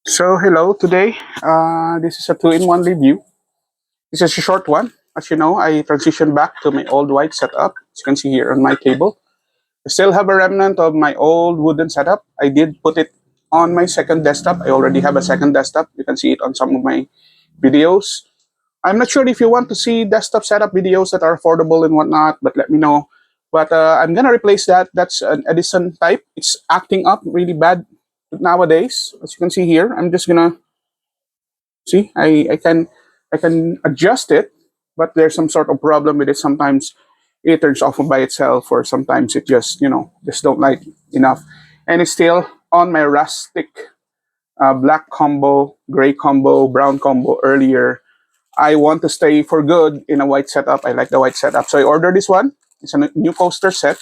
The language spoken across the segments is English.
So hello, today this is a two-in-one review. This is a short one. As you know, I transitioned back to my old white setup. As you can see here on my table. I still have a remnant of my old wooden setup. I did put it on my second desktop. I already have a second desktop. You can see it on some of my videos. I'm not sure if you want to see desktop setup videos that are affordable and whatnot, but let me know. But I'm gonna replace that. That's an Edison type. It's acting up really bad nowadays. As you can see here, I'm just gonna see I can adjust it, but there's some sort of problem with it. Sometimes it turns off by itself, or sometimes it just just don't like enough. And it's still on my rustic black combo, gray combo, brown combo earlier. I want to stay for good in a white setup. I like the white setup, so I ordered this one. It's a new coaster set.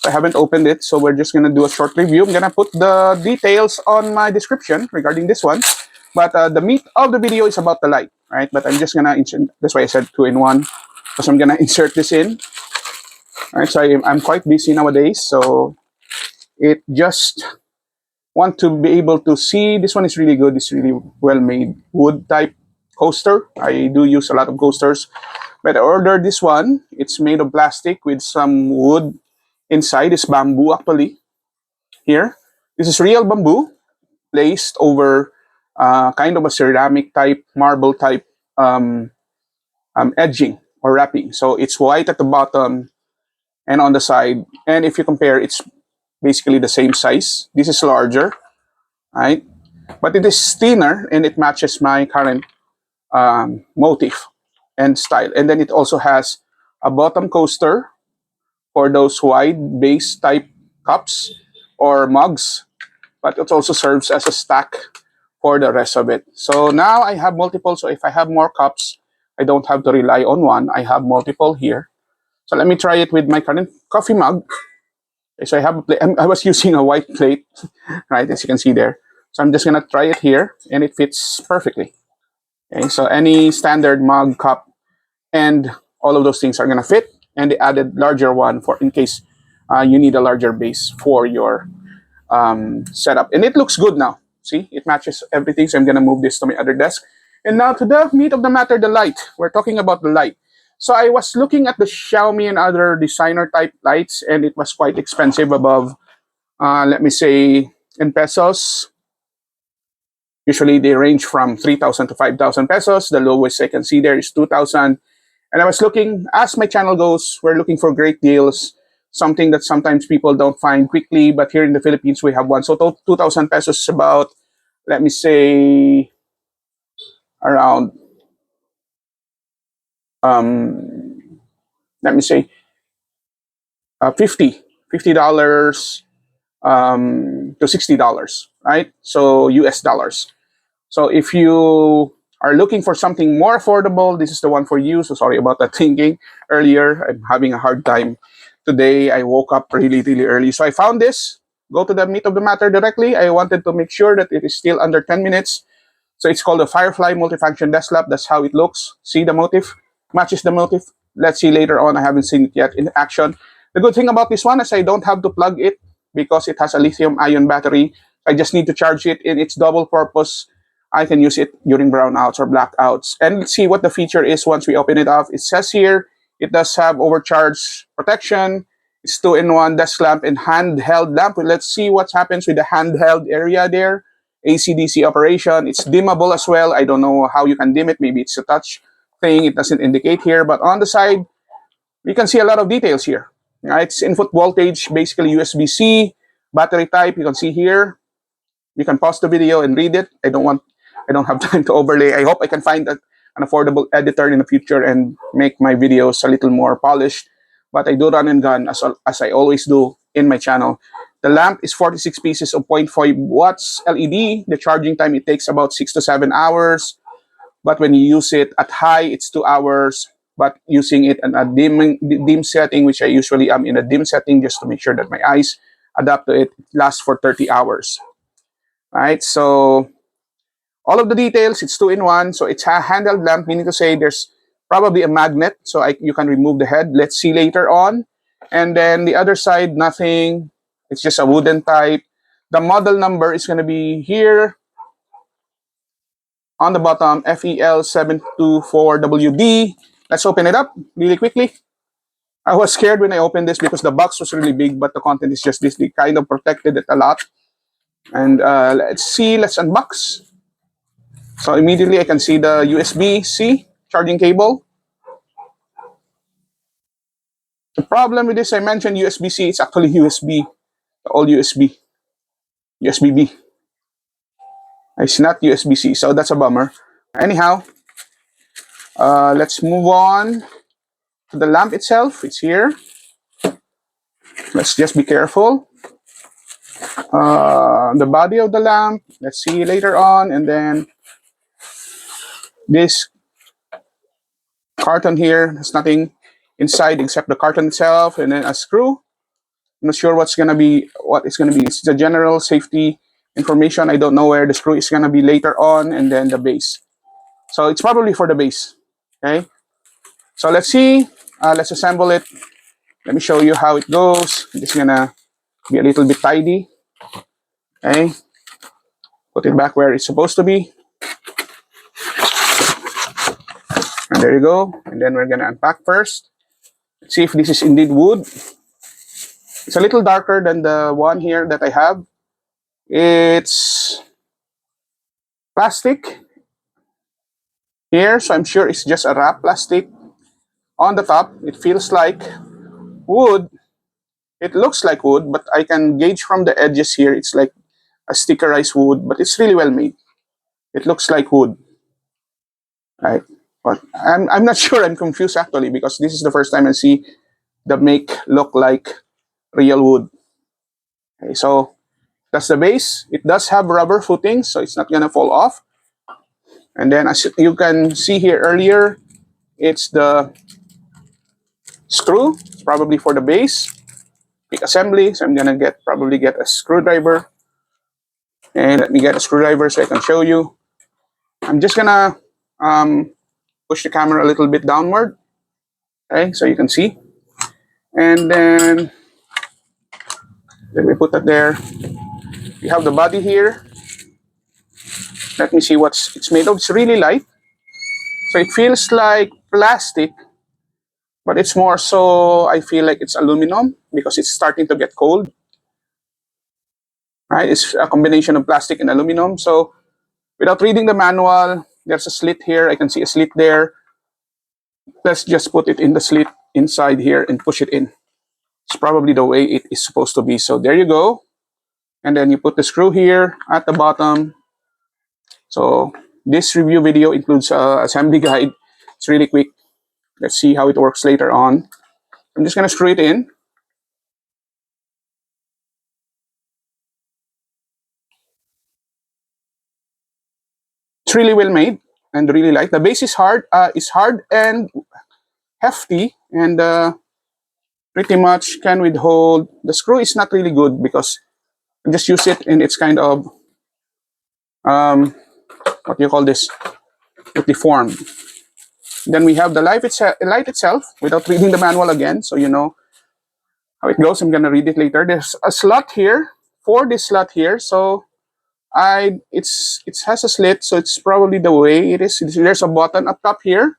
I haven't opened it, so we're just gonna do a short review. I'm gonna put the details on my description regarding this one. But the meat of the video is about the light, right? But I'm just gonna insert. That's why I said two-in-one, because I'm gonna insert this in. All right, so I'm quite busy nowadays, so it just want to be able to see. This one is really good. It's really well made wood type coaster. I do use a lot of coasters, but I ordered this one. It's made of plastic with some wood inside. It's bamboo actually. Here, this is real bamboo placed over kind of a ceramic type, marble type edging or wrapping. So it's white at the bottom and on the side. And if you compare, it's basically the same size. This is larger, right? But it is thinner and it matches my current motif and style. And then it also has a bottom coaster for those wide base type cups or mugs, but it also serves as a stack for the rest of it. So now I have multiple. So if I have more cups, I don't have to rely on one. I have multiple here. So let me try it with my current coffee mug. Okay, so I have a plate. I was using a white plate, right, as you can see there. So I'm just gonna try it here, and it fits perfectly. Okay, so any standard mug, cup, and all of those things are gonna fit. And they added larger one for in case you need a larger base for your setup. And it looks good now. See, it matches everything. So I'm gonna move this to my other desk. And now to the meat of the matter, the light. We're talking about the light. So I was looking at the Xiaomi and other designer type lights, and it was quite expensive above, let me say, in pesos. Usually they range from 3,000 to 5,000 pesos. The lowest I can see there is 2,000. And I was looking, as my channel goes, we're looking for great deals, something that sometimes people don't find quickly, but here in the Philippines we have one. So 2,000 pesos is about, let me say, around, um, let me say, 50 dollars to $60, right? So US dollars. So if you are looking for something more affordable, this is the one for you. So sorry about that thinking earlier. I'm having a hard time today. I woke up really, really early. So I found this. Go to the meat of the matter directly. I wanted to make sure that it is still under 10 minutes. So it's called the Firefly Multifunction Desk Lamp. That's how it looks. See the motif? Matches the motif. Let's see later on. I haven't seen it yet in action. The good thing about this one is I don't have to plug it because it has a lithium ion battery. I just need to charge it in its double purpose. I can use it during brownouts or blackouts. And let's see what the feature is once we open it up. It says here it does have overcharge protection. It's two-in-one desk lamp and handheld lamp. Let's see what happens with the handheld area there. AC/DC operation. It's dimmable as well. I don't know how you can dim it. Maybe it's a touch thing. It doesn't indicate here. But on the side, you can see a lot of details here. It's input voltage, basically USB-C, battery type. You can see here. You can pause the video and read it. I don't have time to overlay. I hope I can find an affordable editor in the future and make my videos a little more polished. But I do run and gun as I always do in my channel. The lamp is 46 pieces of 0.5 watts LED. The charging time, it takes about 6 to 7 hours. But when you use it at high, it's 2 hours. But using it in a dim setting, which I usually am in a dim setting just to make sure that my eyes adapt to it, it lasts for 30 hours. Right? So all of the details, it's two-in-one. So it's a handheld lamp, meaning to say there's probably a magnet, so you can remove the head. Let's see later on. And then the other side, nothing. It's just a wooden type. The model number is going to be here. On the bottom, FEL724WD. Let's open it up really quickly. I was scared when I opened this because the box was really big, but the content is just this. They kind of protected it a lot. And let's see, let's unbox. So immediately I can see the USB-C charging cable. The problem with this, I mentioned USB-C, it's actually USB, the old USB, USB-B. It's not USB-C, so that's a bummer. Anyhow, let's move on to the lamp itself. It's here. Let's just be careful. The body of the lamp, let's see later on. And then this carton here, there's nothing inside except the carton itself, and then a screw. I'm not sure what it's gonna be. It's the general safety information. I don't know where the screw is gonna be later on, and then the base. So it's probably for the base. Okay. So let's see. Let's assemble it. Let me show you how it goes. It's gonna be a little bit tidy. Okay. Put it back where it's supposed to be. And there you go. And then we're gonna unpack first. Let's see if this is indeed wood. It's a little darker than the one here that I have. It's plastic here, so I'm sure it's just a wrap plastic. On the top, it feels like wood. It looks like wood, but I can gauge from the edges here, it's like a stickerized wood, but it's really well made. It looks like wood, right? But I'm not sure. I'm confused actually because this is the first time I see the make look like real wood. Okay, so that's the base. It does have rubber footings, so it's not gonna fall off. And then as you can see here earlier, it's the screw. It's probably for the base. Quick assembly. So I'm gonna probably get a screwdriver. And let me get a screwdriver so I can show you. I'm just gonna push the camera a little bit downward. Okay, so you can see. And then let me put that there. We have the body here. Let me see what it's made of. It's really light. So it feels like plastic, but it's more so, I feel like it's aluminum because it's starting to get cold. Right? It's a combination of plastic and aluminum. So without reading the manual, there's a slit here. I can see a slit there. Let's just put it in the slit inside here and push it in. It's probably the way it is supposed to be. So there you go. And then you put the screw here at the bottom. So this review video includes an assembly guide. It's really quick. Let's see how it works later on. I'm just gonna screw it in. It's really well made and really light. The base is hard and hefty, and pretty much can withhold. The screw is not really good because I just use it and it's kind of what do you call this? It deformed. Then we have the light itself without reading the manual again, so you know how it goes. I'm gonna read it later. There's a slot here for this slot here, so it has a slit, so it's probably the way it is. There's a button up top here,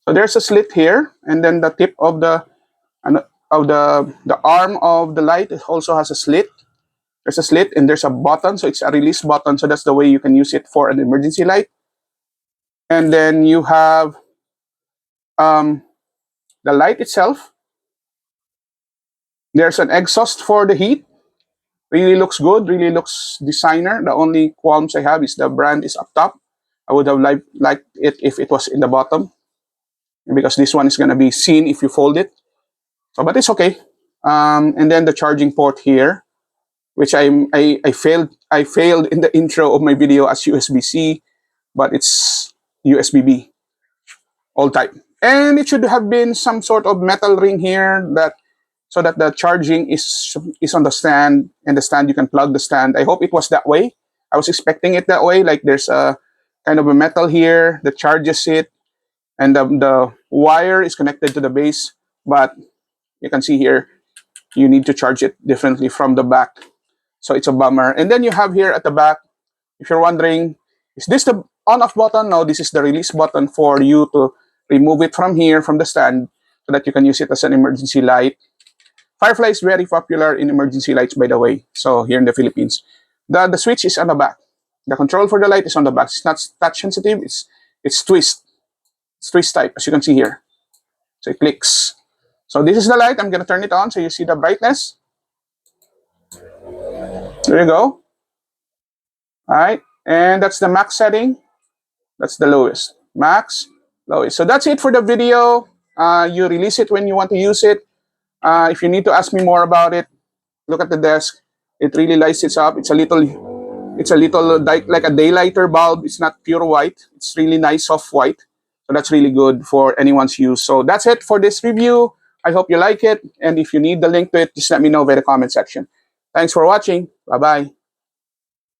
so there's a slit here, and then the tip of the arm of the light also has a slit. There's a slit and there's a button, so it's a release button, so that's the way you can use it for an emergency light. And then you have the light itself. There's an exhaust for the heat. Really looks good, really looks designer. The only qualms I have is the brand is up top. I would have liked it if it was in the bottom, because this one is going to be seen if you fold it. So, but it's okay. And then the charging port here, which I failed in the intro of my video as USB-C, but it's USB-B, old type. And it should have been some sort of metal ring here so that the charging is on the stand, and the stand you can plug the stand. I hope it was that way. I was expecting it that way, like there's a kind of a metal here that charges it, and the wire is connected to the base, but you can see here you need to charge it differently from the back, so it's a bummer. And then you have here at the back, if you're wondering, Is this the on-off button? No, this is the release button for you to remove it from here, from the stand, so that you can use it as an emergency light. Firefly is very popular in emergency lights, by the way. So here in the Philippines, the switch is on the back. The control for the light is on the back. It's not touch sensitive. It's twist type, as you can see here. So it clicks. So this is the light. I'm gonna turn it on so you see the brightness. There you go. All right, and that's the max setting. That's the lowest. Max, lowest. So that's it for the video. You release it when you want to use it. If you need to ask me more about it, look at the desk. It really lights it up. It's a little like a daylighter bulb. It's not pure white. It's really nice soft white. So that's really good for anyone's use. So that's it for this review. I hope you like it. And if you need the link to it, just let me know by the comment section. Thanks for watching. Bye-bye.